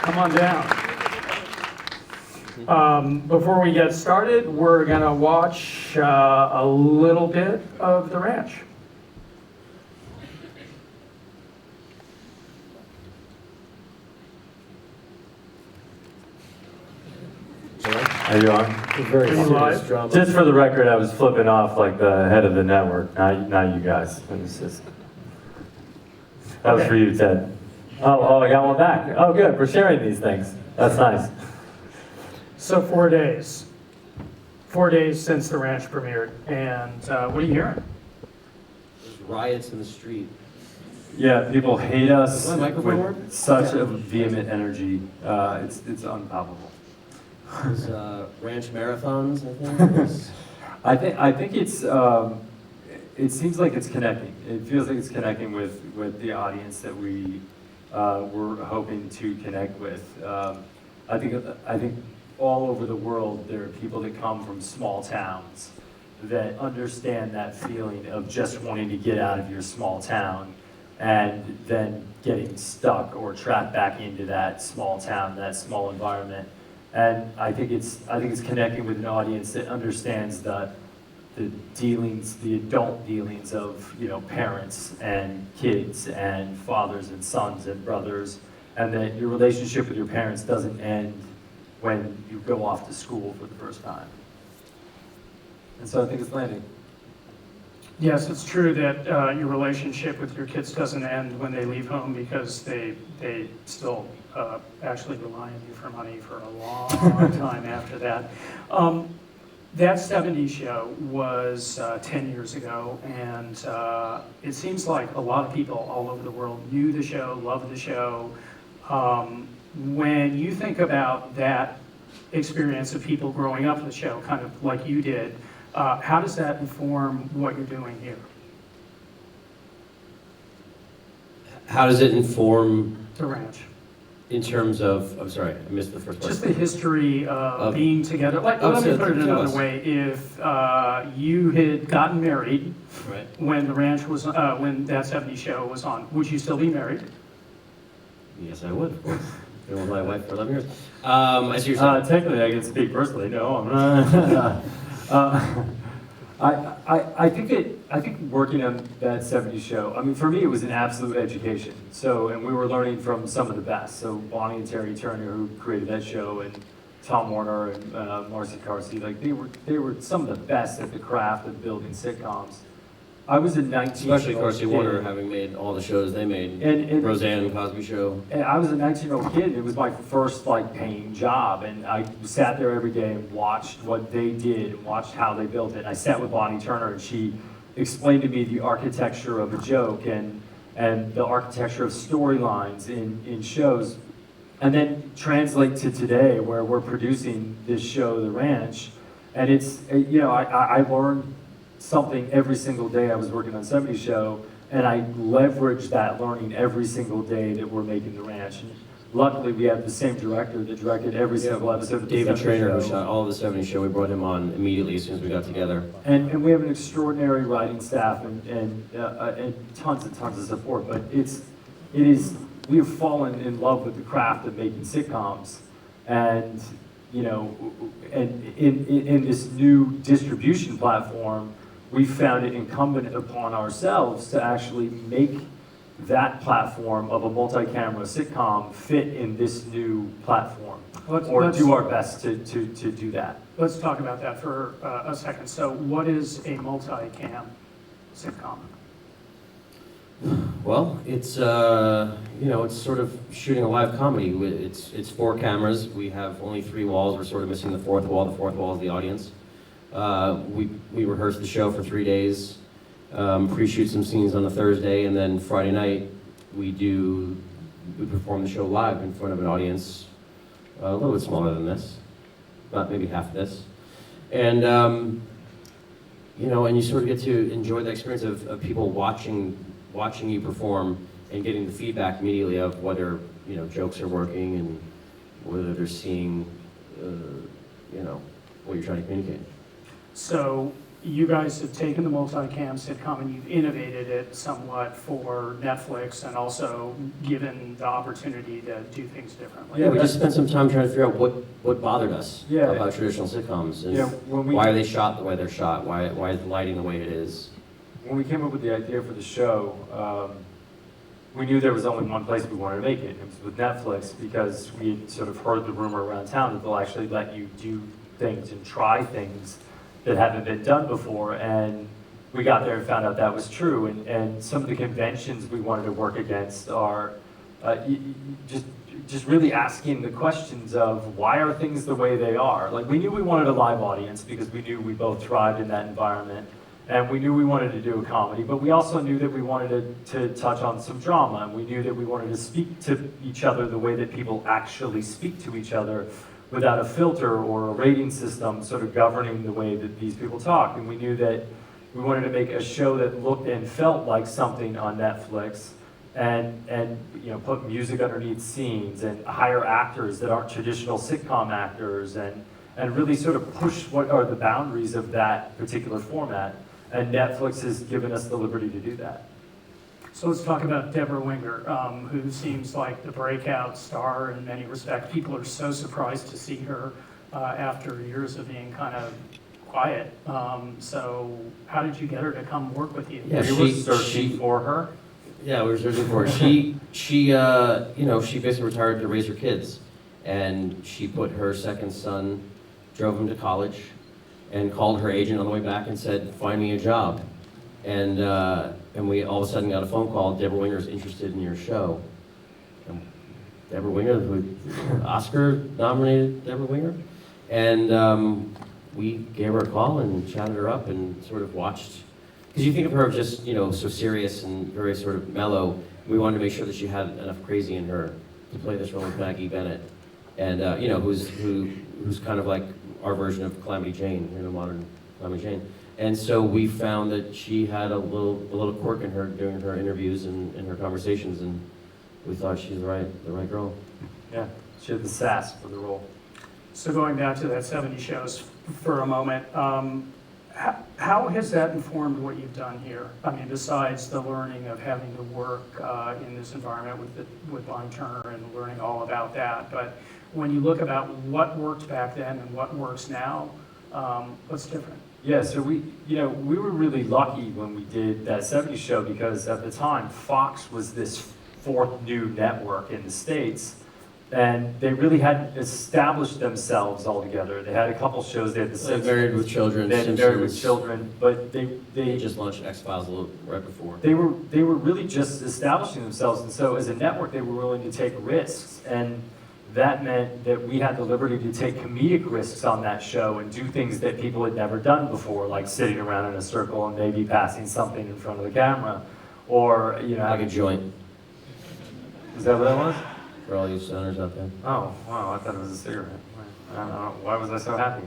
Come on down. Before we get started, we're going to watch a little bit of the ranch. Are you on? Very Are you serious live? drama. Just for the record, I was flipping off like the head of the network, not you guys. That was Okay. for you, Ted. Oh, I got one back. Oh, good. We're sharing these things. That's nice. So 4 days. 4 days since the ranch premiered. And what are you hearing? There's riots in the street. Yeah, people hate us Does my microphone work? with such a vehement energy. It's unpalpable. There's ranch marathons, I think. There's- I think it's it seems like it's connecting. It feels like it's connecting with the audience that we were hoping to connect with. I think all over the world there are people that come from small towns that understand that feeling of just wanting to get out of your small town and then getting stuck or trapped back into that small town, that small environment. And I think it's connecting with an audience that understands the dealings, the adult dealings of, you know, parents and kids and fathers and sons and brothers, and that your relationship with your parents doesn't end when you go off to school for the first time. And so I think it's landing. Yes, it's true that your relationship with your kids doesn't end when they leave home, because they still actually rely on you for money for a long time after that. That 70s show was 10 years ago, and it seems like a lot of people all over the world knew the show, loved the show. When you think about that experience of people growing up with the show, kind of like you did, how does that inform what you're doing here? How does it inform The ranch. in terms of, I'm sorry, I missed the first part. Just the history of being together. Like, Oh, let me so put it tell another us. way. If you had gotten married Right. when the ranch was, when that 70s show was on, would you still be married? Yes, I would, of course. Been with my wife for 11 years. I see what you're saying. Technically, I can speak personally. No, I'm not. I think working on that 70s show, I mean, for me, it was an absolute education. So, and we were learning from some of the best. So Bonnie and Terry Turner, who created that show, and Tom Warner and Marcy Carsey, like they were some of the best at the craft of building sitcoms. I was a 19-year-old Especially Carsey kid. Warner having made all the shows they made. And Roseanne, Cosby Show. And I was a 19-year-old kid, and it was my first like paying job, and I sat there every day and watched what they did and watched how they built it. And I sat with Bonnie Turner, and she explained to me the architecture of a joke and the architecture of storylines in shows, and then translate to today where we're producing this show, The Ranch, and it's, you know, I learned something every single day I was working on 70s show, and I leveraged that learning every single day that we're making The Ranch. And luckily, we have the same director that directed every single episode of the David 70s Trainer, who show. shot all of the 70s show, we brought him on immediately as soon as we got together. And we have an extraordinary writing staff and tons and tons of support. But we have fallen in love with the craft of making sitcoms, and you know, and in this new distribution platform, we found it incumbent upon ourselves to actually make that platform of a multi-camera sitcom fit in this new platform, or do our best to do that. Let's talk about that for a second. So what is a multi-cam sitcom? Well, it's you know, it's sort of shooting a live comedy. It's 4 cameras. We have only 3 walls. We're sort of missing the 4th wall. The 4th wall is the audience. We rehearse the show for 3 days, pre-shoot some scenes on the Thursday, and then Friday night we perform the show live in front of an audience a little bit smaller than this, about maybe half this, and you know, and you sort of get to enjoy the experience of people watching you perform and getting the feedback immediately of whether, you know, jokes are working and whether they're seeing you know, what you're trying to communicate. So you guys have taken the multicam sitcom and you've innovated it somewhat for Netflix and also given the opportunity to do things differently. Yeah, we just spent some time trying to figure out what bothered us Yeah. about traditional sitcoms, and when we, why are they shot the way they're shot, why is the lighting the way it is. when we came up with the idea for the show, we knew there was only one place we wanted to make it. It was with Netflix, because we had sort of heard the rumor around town that they'll actually let you do things and try things that haven't been done before. And we got there and found out that was true. And some of the conventions we wanted to work against are just really asking the questions of why are things the way they are? Like, we knew we wanted a live audience because we knew we both thrived in that environment. And we knew we wanted to do a comedy, but we also knew that we wanted to touch on some drama, and we knew that we wanted to speak to each other the way that people actually speak to each other, without a filter or a rating system sort of governing the way that these people talk. And we knew that we wanted to make a show that looked and felt like something on Netflix, and put music underneath scenes and hire actors that aren't traditional sitcom actors, and really sort of push what are the boundaries of that particular format. And Netflix has given us the liberty to do that. So let's talk about Debra Winger, who seems like the breakout star in many respects. People are so surprised to see her after years of being kind of quiet. So how did you get her to come work with you? Yeah, We were searching for her. Yeah, we were searching for her. She basically retired to raise her kids, and she put her second son, drove him to college, and called her agent on the way back and said, "Find me a job." And we all of a sudden got a phone call. Debra Winger's interested in your show. And Debra Winger, Oscar-nominated Debra Winger, and we gave her a call and chatted her up and sort of watched. Because you think of her just so serious and very sort of mellow. We wanted to make sure that she had enough crazy in her to play this role with Maggie Bennett, and who's kind of like our version of Calamity Jane, modern Calamity Jane. And so we found that she had a little quirk in her during her interviews and her conversations, and we thought she's the right girl. Yeah, she had the sass for the role. So going back to that 70 shows for a moment, how has that informed what you've done here? I mean, besides the learning of having to work in this environment with Lon Turner and learning all about that, but when you look about what worked back then and what works now, what's different? Yeah, so we were really lucky when we did that 70s show, because at the time, Fox was this fourth new network in the States, and they really hadn't established themselves all together. They had a couple shows. They had the Simpsons. Married with Children. They had Married with Children, but they just launched X-Files right before. They were really just establishing themselves, and so as a network, they were willing to take risks, and that meant that we had the liberty to take comedic risks on that show and do things that people had never done before, like sitting around in a circle and maybe passing something in front of the camera, or like a joint. Is that what that was? For all you stoners out there. Oh, wow, I thought it was a cigarette. I don't know, why was I so happy?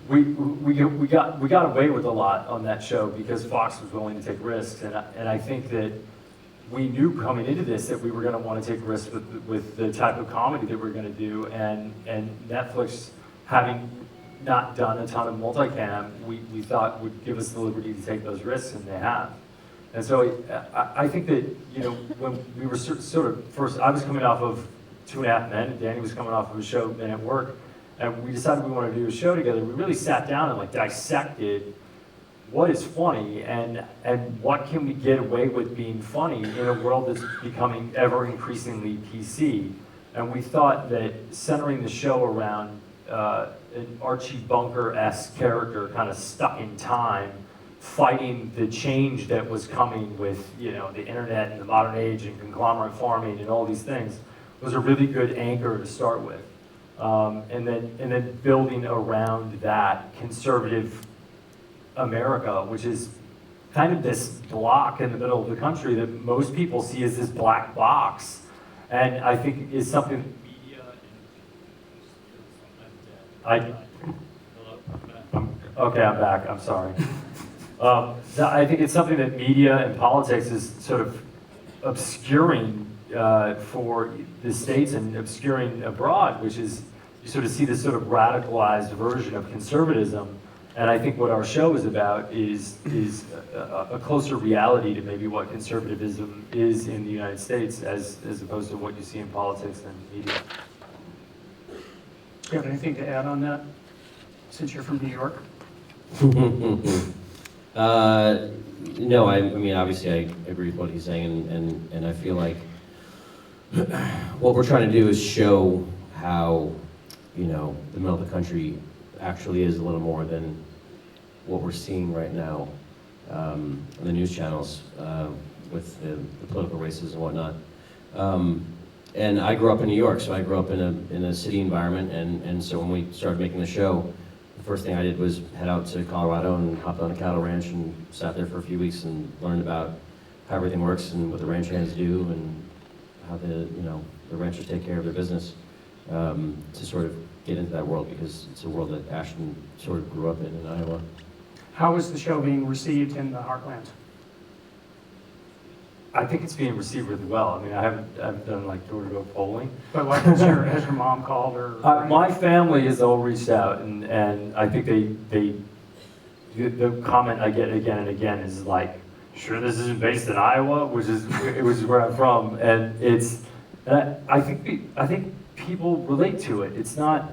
We got away with a lot on that show because Fox was willing to take risks, and I think that we knew coming into this that we were going to want to take risks with the type of comedy that we were going to do, and Netflix, having not done a ton of multicam, we thought would give us the liberty to take those risks, and they have. And so I think that, when we were sort of first, I was coming off of 2.5 Men, and Danny was coming off of a show, Men at Work, and we decided we wanted to do a show together. We really sat down and dissected what is funny and what can we get away with being funny in a world that's becoming ever increasingly PC. And we thought that centering the show around an Archie Bunker-esque character kind of stuck in time, fighting the change that was coming with the internet and the modern age and conglomerate farming and all these things, was a really good anchor to start with. And then building around that conservative America, which is kind of this block in the middle of the country that most people see as this black box, and I think is something media okay, I'm back. I'm sorry. I think it's something that media and politics is sort of obscuring for the States and obscuring abroad, which is you sort of see this sort of radicalized version of conservatism. And I think what our show is about is a closer reality to maybe what conservatism is in the United States as opposed to what you see in politics and media. Do you have anything to add on that, since you're from New York? No, I mean, obviously I agree with what he's saying, and I feel like what we're trying to do is show how, the middle of the country actually is a little more than what we're seeing right now on the news channels with the political races and whatnot. And I grew up in New York, so I grew up in a city environment, and so when we started making the show, the first thing I did was head out to Colorado and hopped on a cattle ranch and sat there for a few weeks and learned about how everything works and what the ranch hands do and how the ranchers take care of their business, to sort of get into that world, because it's a world that Ashton sort of grew up in Iowa. How is the show being received in the Heartland? I think it's being received really well. I mean, I haven't done like door-to-door polling. But like, has your mom called or? My family has all reached out, and I think the comment I get again and again is like, sure this isn't based in Iowa, which is where I'm from, and I think people relate to it. It's not,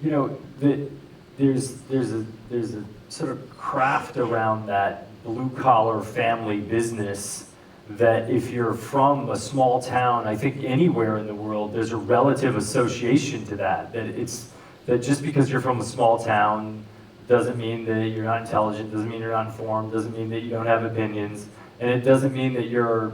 there's a sort of craft around that blue collar family business that if you're from a small town, I think anywhere in the world, there's a relative association to that. That just because you're from a small town doesn't mean that you're not intelligent, doesn't mean you're not informed, doesn't mean that you don't have opinions, and it doesn't mean that you're,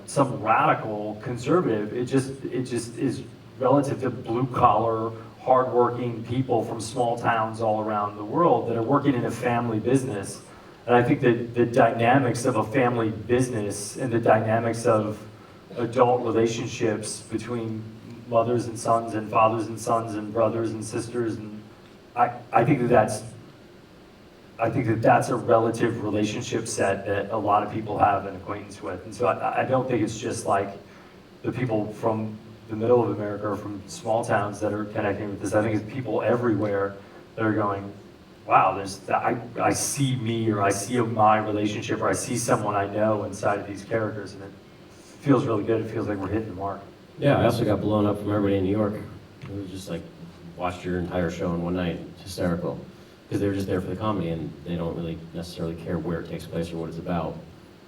some radical conservative. It just is relative to blue collar, hardworking people from small towns all around the world that are working in a family business. And I think that the dynamics of a family business and the dynamics of adult relationships between mothers and sons and fathers and sons and brothers and sisters, and I think that's a relative relationship set that a lot of people have an acquaintance with. And so I don't think it's just like the people from the middle of America or from small towns that are connecting with this. I think it's people everywhere that are going, wow, I see me, or I see my relationship, or I see someone I know inside of these characters, and it feels really good. It feels like we're hitting the mark. Yeah, I also got blown up from everybody in New York. It was just like, watched your entire show in one night. It's hysterical. Because they were just there for the comedy, and they don't really necessarily care where it takes place or what it's about,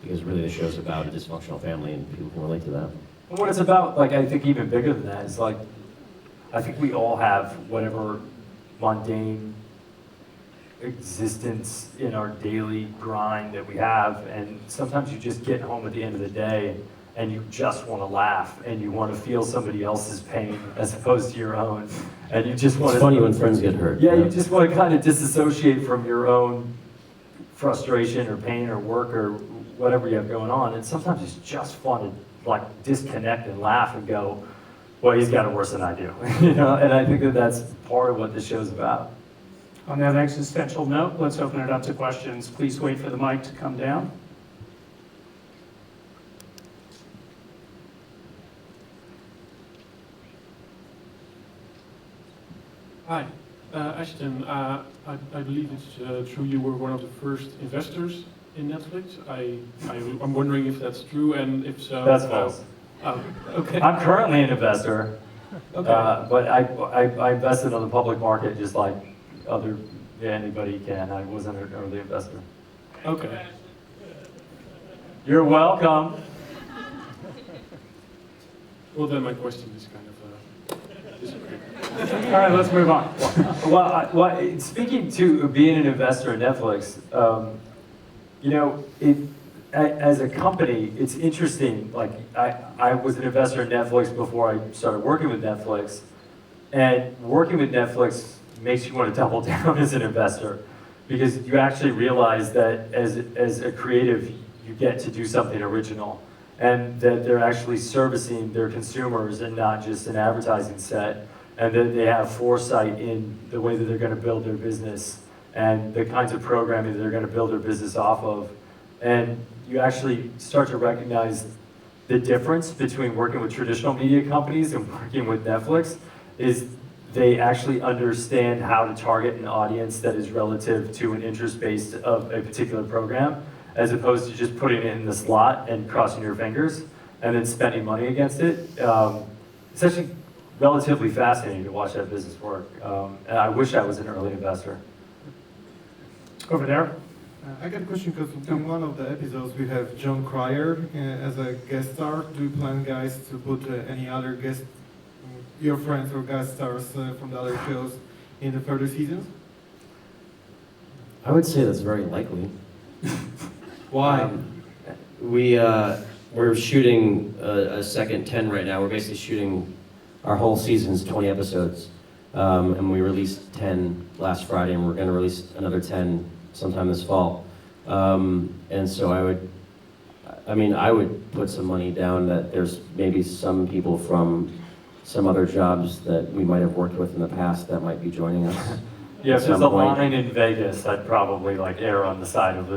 because really the show's about a dysfunctional family, and people can relate to that. And what it's about, like, I think even bigger than that is like, I think we all have whatever mundane existence in our daily grind that we have, and sometimes you just get home at the end of the day and you just want to laugh and you want to feel somebody else's pain as opposed to your own, and you just want It's funny when friends get hurt. Yeah, you just want to kind of disassociate from your own frustration or pain or work or whatever you have going on, and sometimes it's just fun to like disconnect and laugh and go, well, he's got it worse than I do. And I think that that's part of what this show's about. On that existential note, let's open it up to questions. Please wait for the mic to come down. Hi, Ashton. I believe it's true you were one of the first investors in Netflix. I'm wondering if that's true, and if so... That's false. Okay. I'm currently an investor, Okay. but I invested on the public market just like anybody can. I wasn't an early investor. Okay. You're welcome. Well, then my question is kind of disappeared. All right, let's move on. Well, speaking to being an investor in Netflix, as a company, it's interesting. Like I was an investor in Netflix before I started working with Netflix, and working with Netflix makes you want to double down as an investor, because you actually realize that as a creative, you get to do something original, and that they're actually servicing their consumers and not just an advertising set, and that they have foresight in the way that they're going to build their business and the kinds of programming that they're going to build their business off of. And you actually start to recognize the difference between working with traditional media companies and working with Netflix is they actually understand how to target an audience that is relative to an interest based of a particular program, as opposed to just putting it in the slot and crossing your fingers and then spending money against it. It's actually relatively fascinating to watch that business work. And I wish I was an early investor. Over there. I got a question because in one of the episodes we have John Cryer as a guest star. Do you plan, guys, to put any other guest, your friends or guest stars from the other shows in the further seasons? I would say that's very likely. Why? We're shooting a second 10 right now. We're basically shooting our whole season's 20 episodes. And we released 10 last Friday, and we're going to release another 10 sometime this fall. And so I would put some money down that there's maybe some people from some other jobs that we might have worked with in the past that might be joining us. Yeah, if At there's some a point. line in Vegas, I'd probably like err on the side of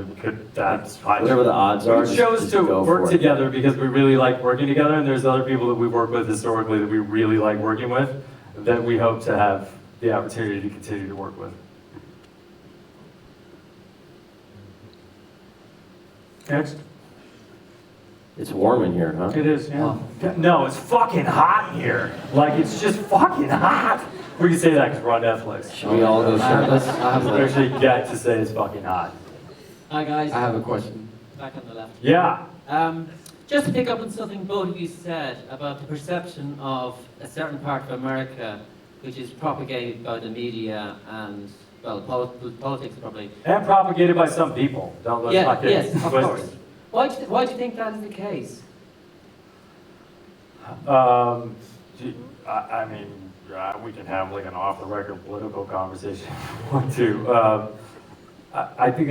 that's fine. Whatever the odds are, We chose just to go work for it. together because we really like working together, and there's other people that we work with historically that we really like working with that we hope to have the opportunity to continue to work with. Next. It's warm in here, huh? It is, yeah. No, it's fucking hot in here. Like, it's just fucking hot. We can say that because we're on Netflix. Should we all go shirtless? We actually get to say it's fucking hot. Hi guys, I have a question. back on the left. Yeah. Just to pick up on something both of you said about the perception of a certain part of America which is propagated by the media and, well, politics probably. And propagated by some people. Don't let's not get Yes, of twisted. course. Why do you think that is the case? I mean, we can have like an off-the-record political conversation if we want to. I think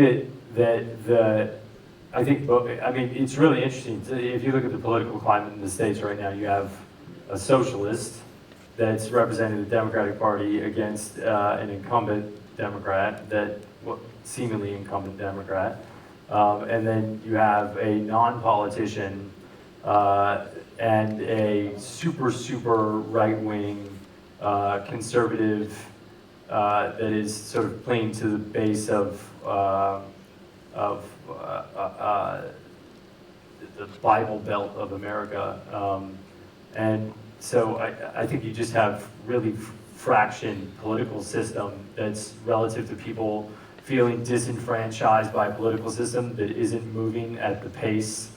I mean, it's really interesting. If you look at the political climate in the States right now, you have a socialist that's representing the Democratic Party against an incumbent Democrat, seemingly incumbent Democrat. And then you have a non-politician and a super right-wing conservative that is sort of playing to the base of the Bible Belt of America. And so I think you just have really fractioned political system that's relative to people feeling disenfranchised by a political system that isn't moving at the pace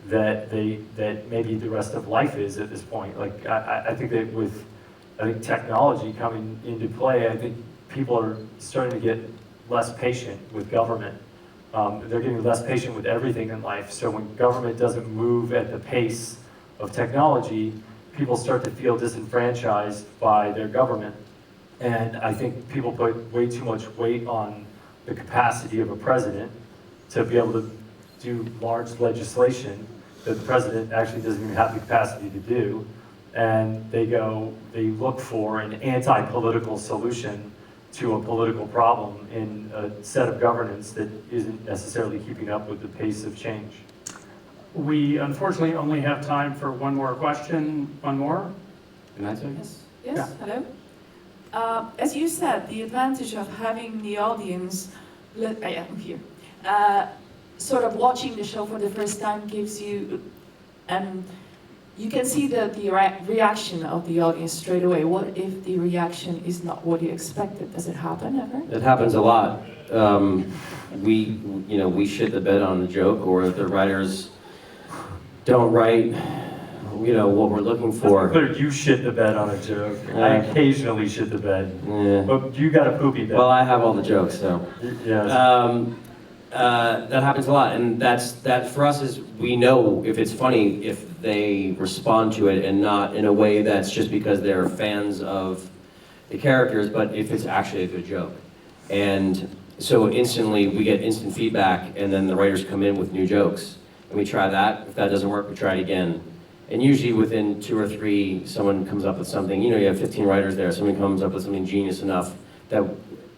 that maybe the rest of life is at this point. Like I think that with technology coming into play, I think people are starting to get less patient with government. They're getting less patient with everything in life. So when government doesn't move at the pace of technology, people start to feel disenfranchised by their government. And I think people put way too much weight on the capacity of a president to be able to do large legislation that the president actually doesn't even have the capacity to do. And they look for an anti-political solution to a political problem in a set of governance that isn't necessarily keeping up with the pace of change. We unfortunately only have time for one more question. One more? Can I say? Yes, Yeah. hello. As you said, the advantage of having the audience, I'm here, sort of watching the show for the first time gives you, you can see the reaction of the audience straight away. What if the reaction is not what you expected? Does it happen ever? It happens a lot. We shit the bed on a joke, or the writers don't write, what we're looking for. Clear, you shit the bed on a joke. I occasionally shit the bed, Yeah. but you got a poopy bed. Well, I have all the jokes, so. Yes. That happens a lot, and that for us is, we know if it's funny if they respond to it and not in a way that's just because they're fans of the characters, but if it's actually a good joke. And so instantly we get instant feedback, and then the writers come in with new jokes, and we try that. If that doesn't work, we try it again. And usually within 2 or 3, someone comes up with something. You have 15 writers there. Someone comes up with something genius enough that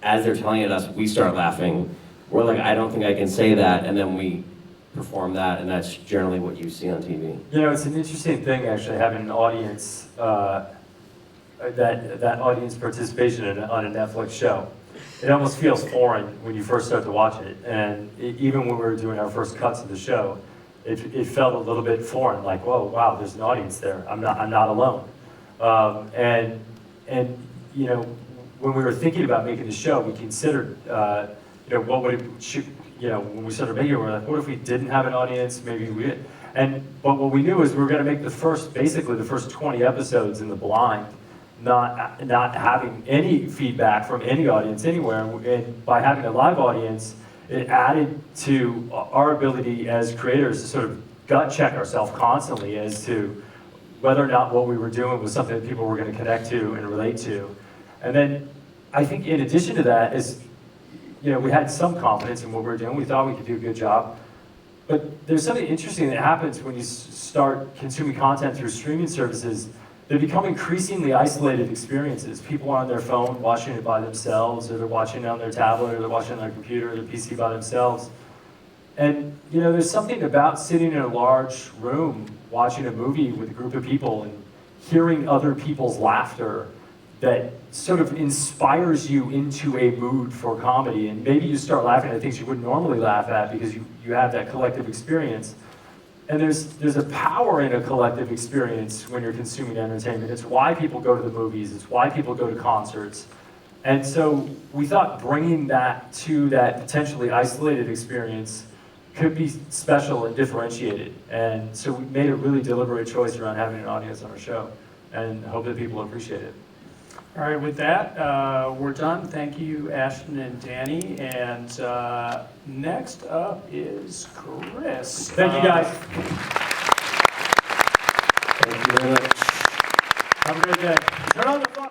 as they're telling it us, we start laughing. We're like, I don't think I can say that, and then we perform that, and that's generally what you see on TV. It's an interesting thing actually having an audience that audience participation on a Netflix show. It almost feels foreign when you first start to watch it, and even when we were doing our first cuts of the show, it felt a little bit foreign, like, whoa, wow, there's an audience there. I'm not alone. And you know, when we were thinking about making the show, we considered, you know, what would it should, you know, when we started making it, we were like, what if we didn't have an audience? Maybe we did. But what we knew is we were going to make basically the first 20 episodes in the blind, not having any feedback from any audience anywhere. And by having a live audience, it added to our ability as creators to sort of gut check ourselves constantly as to whether or not what we were doing was something that people were going to connect to and relate to. And then I think in addition to that is, you know, we had some confidence in what we were doing. We thought we could do a good job. But there's something interesting that happens when you start consuming content through streaming services. They become increasingly isolated experiences. People are on their phone watching it by themselves, or they're watching it on their tablet, or they're watching it on their computer or their PC by themselves. And you know, there's something about sitting in a large room watching a movie with a group of people and hearing other people's laughter that sort of inspires you into a mood for comedy. And maybe you start laughing at things you wouldn't normally laugh at because you have that collective experience. And there's a power in a collective experience when you're consuming entertainment. It's why people go to the movies. It's why people go to concerts. And so we thought bringing that to that potentially isolated experience could be special and differentiated. And so we made a really deliberate choice around having an audience on our show, and hope that people appreciate it. All right, with that, we're done. Thank you, Ashton and Danny. And next up is Chris. Thank you, guys. Thank you very much. Have a great day. Turn on the